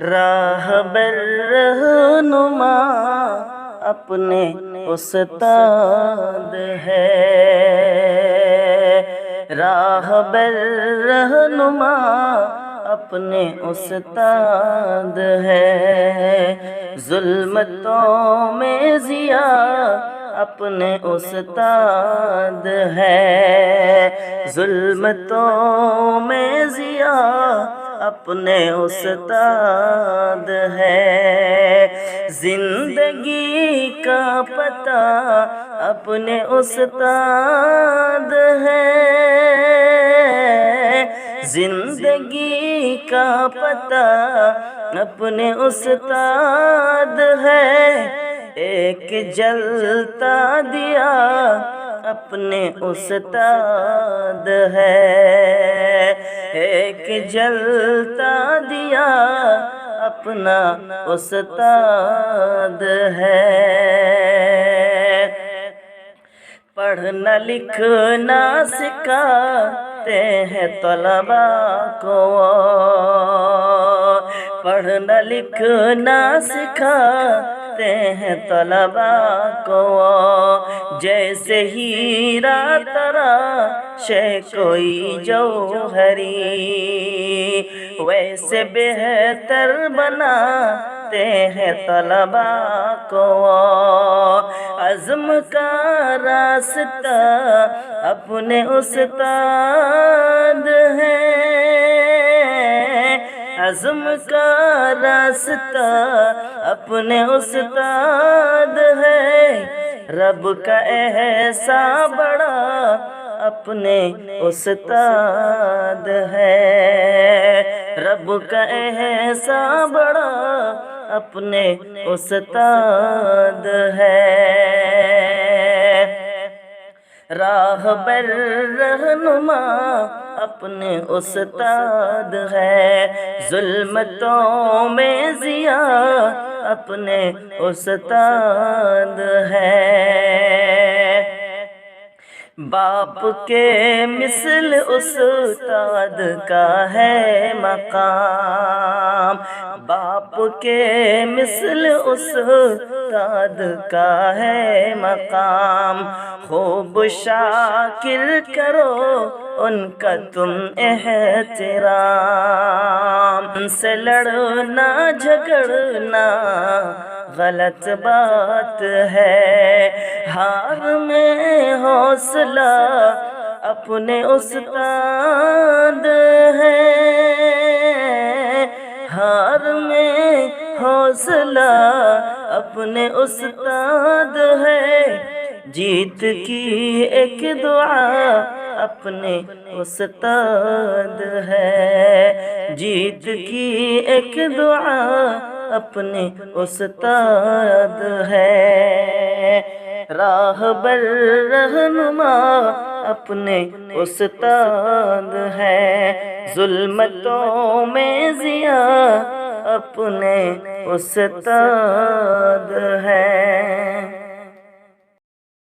راہبر رہنما اپنے استاد ہے، راہبر رہنما اپنے استاد ہے، ظلمتوں میں ضیاء اپنے استاد ہے، ظلمتوں میں ضیاء اپنے استاد ہے، زندگی کا پتہ اپنے استاد ہے، زندگی کا پتہ اپنے استاد ہے، ایک جلتا دیا اپنے استاد ہے، ایک جلتا دیا اپنا استاد ہے۔ پڑھنا لکھنا سکھاتے ہیں طلباء کو، پڑھنا لکھنا سکھاتے ہیں طلباء کو، جیسے ہیرا تراشے کوئی جوہری، ویسے بہتر بناتے ہیں طلباء کو، عزم کا راستہ اپنے استاد ہے، عزم کا راستہ اپنے استاد ہے، رب کا احسان بڑا اپنے استاد ہے، رب کا احسان بڑا اپنے استاد ہے۔ راہبر رہنما اپنے استاد ہے، ظلمتوں میں ضیاء اپنے استاد ہے، باپ کے مثل استاد کا ہے مقام، باپ کے مثل استاد کا ہے مقام، خوب شاکر کرو ان کا تم احترام، ان سے لڑنا جھگڑنا غلط بات ہے، ہار میں حوصلہ اپنے استاد ہے، ہار میں حوصلہ اپنے استاد ہے، جیت کی ایک دعا اپنے استاد ہے، جیت کی ایک دعا اپنے استاد ہے، راہبر رہنما اپنے استاد ہے، ظلمتوں میں ضیاء اپنے استاد ہے۔